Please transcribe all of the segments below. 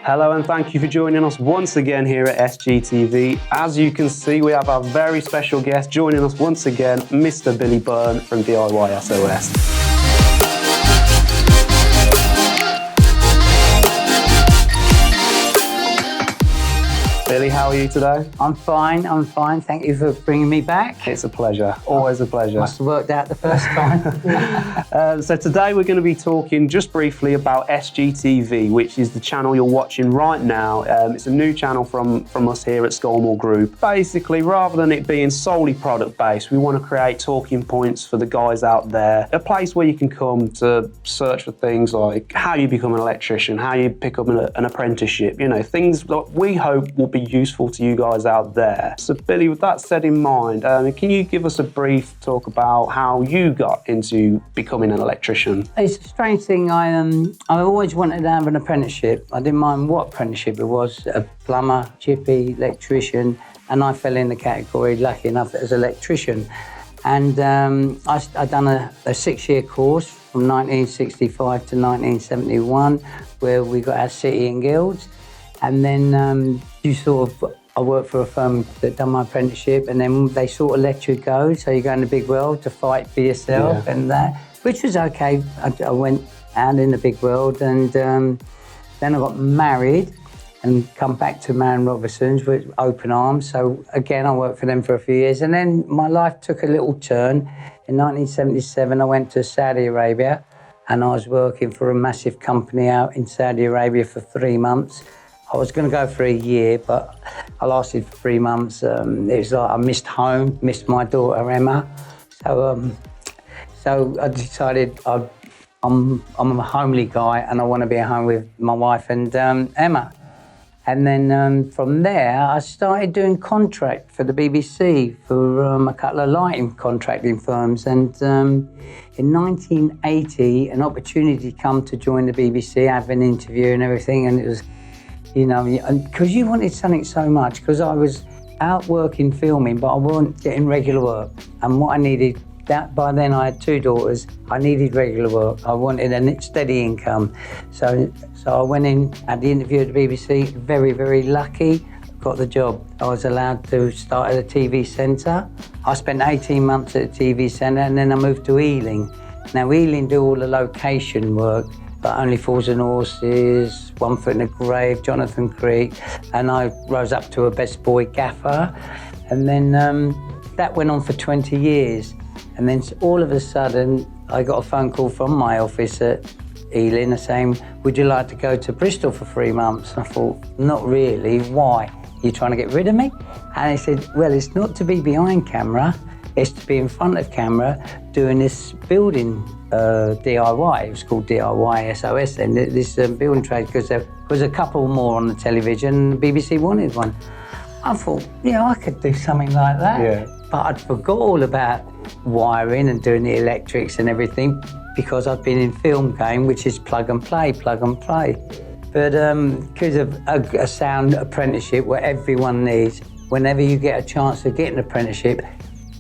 Hello and thank you for joining us once again here at SGTV. As you can see, we have our very special guest joining us once again, Mr. Billy Byrne from DIYSOS. Billy, how are you today? I'm fine. Thank you for bringing me back. It's a pleasure, always a pleasure. Must have worked out the first time. So today we're going to be talking just briefly about SGTV, which is the channel you're watching right now. It's a new channel from us here at Scolmore Group. Basically, rather than it being solely product-based, we want to create talking points for the guys out there. A place where you can come to search for things like how you become an electrician, how you pick up an apprenticeship, you know, things that we hope will be useful to you guys out there. So Billy, with that said in mind, can you give us a brief talk about how you got into becoming an electrician? It's a strange thing. I always wanted to have an apprenticeship. I didn't mind what apprenticeship it was, a plumber, chippy, electrician, and I fell in the category, lucky enough, as an electrician. And I done a 6-year course from 1965 to 1971, where we got our city and guilds. And then I worked for a firm that done my apprenticeship, and then they sort of let you go. So you go in the big world to fight for yourself, and that, which was okay. I went out in the big world, and then I got married and come back to Man Robinson's with open arms. So again, I worked for them for a few years, and then my life took a little turn. In 1977, I went to Saudi Arabia, and I was working for a massive company out in Saudi Arabia for 3 months. I was going to go for a year, but I lasted for 3 months. It was like I missed home, missed my daughter Emma. So I decided I'm a homely guy and I want to be at home with my wife and Emma. And then from there, I started doing contract for the BBC for a couple of lighting contracting firms. And in 1980, an opportunity come to join the BBC, have an interview and everything, and it was, you know, because you wanted something so much, because I was out working, filming, but I wasn't getting regular work. And what I needed, that by then I had 2 daughters, I needed regular work. I wanted a steady income. So I went in, had the interview at the BBC, very, very lucky, got the job. I was allowed to start at a TV centre. I spent 18 months at a TV centre, and then I moved to Ealing. Now Ealing do all the location work, but Only Fools and Horses, One Foot in the Grave, Jonathan Creek, and I rose up to a best boy gaffer. And then that went on for 20 years. And then all of a sudden, I got a phone call from my office at Ealing saying, would you like to go to Bristol for 3 months? And I thought, not really, why? Are you trying to get rid of me? And he said, well, it's not to be behind camera, it's to be in front of camera doing this building DIY. It was called DIYSOS then, this building trade, because there was a couple more on the television, the BBC wanted one. I thought, yeah, I could do something like that. Yeah. But I'd forgot all about wiring and doing the electrics and everything, because I'd been in film game, which is plug and play. But because of a sound apprenticeship where everyone needs, whenever you get a chance to get an apprenticeship,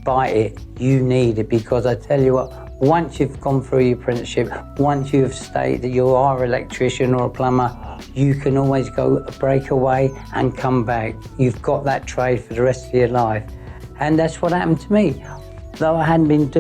buy it, you need it, because I tell you what, once you've gone through your apprenticeship, once you've stated that you are an electrician or a plumber, you can always go a break away and come back. You've got that trade for the rest of your life. And that's what happened to me. Though I hadn't been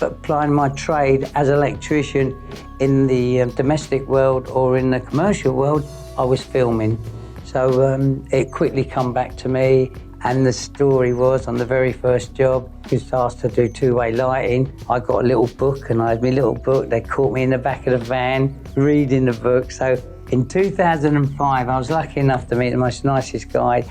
applying my trade as an electrician in the domestic world or in the commercial world, I was filming. So it quickly come back to me. And the story was, on the very first job, I was asked to do 2-way lighting. I got a little book, and I had my little book. They caught me in the back of the van, reading the book. So in 2005, I was lucky enough to meet the most nicest guy,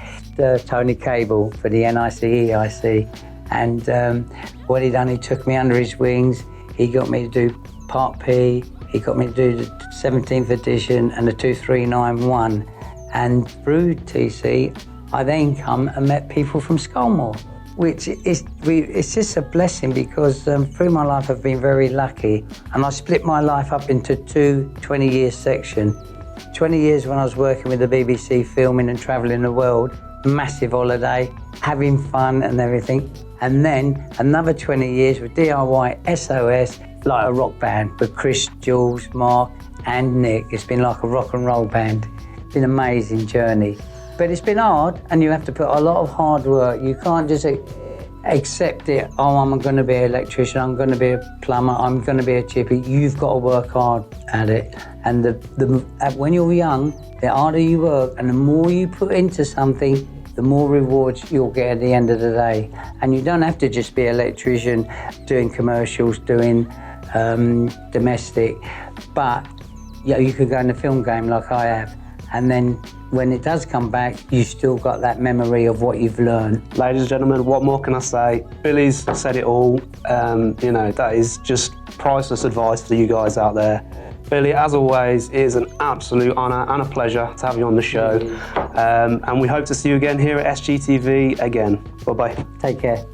Tony Cable, for the NIC-EIC. And what he done, he took me under his wings. He got me to do Part P. He got me to do the 17th edition and the 2391. And through TC, I then come and met people from Scolmore, which is, it's just a blessing, because through my life I've been very lucky, and I split my life up into 2 20-year sections. 20 years when I was working with the BBC, filming and travelling the world, massive holiday, having fun and everything, and then another 20 years with DIYSOS, like a rock band with Chris, Jules, Mark and Nick. It's been like a rock and roll band. been an amazing journey. But it's been hard, and you have to put a lot of hard work. You can't just accept it. Oh, I'm going to be an electrician. I'm going to be a plumber. I'm going to be a chippy. You've got to work hard at it. And when you're young, the harder you work, and the more you put into something, the more rewards you'll get at the end of the day. And you don't have to just be an electrician doing commercials, doing domestic, but you could go in the film game like I have. And then when it does come back, you still got that memory of what you've learned. Ladies and gentlemen, what more can I say? Billy's said it all. You know, that is just priceless advice for you guys out there. Billy, as always, it is an absolute honour and a pleasure to have you on the show. And we hope to see you again here at SGTV again. Bye-bye. Take care.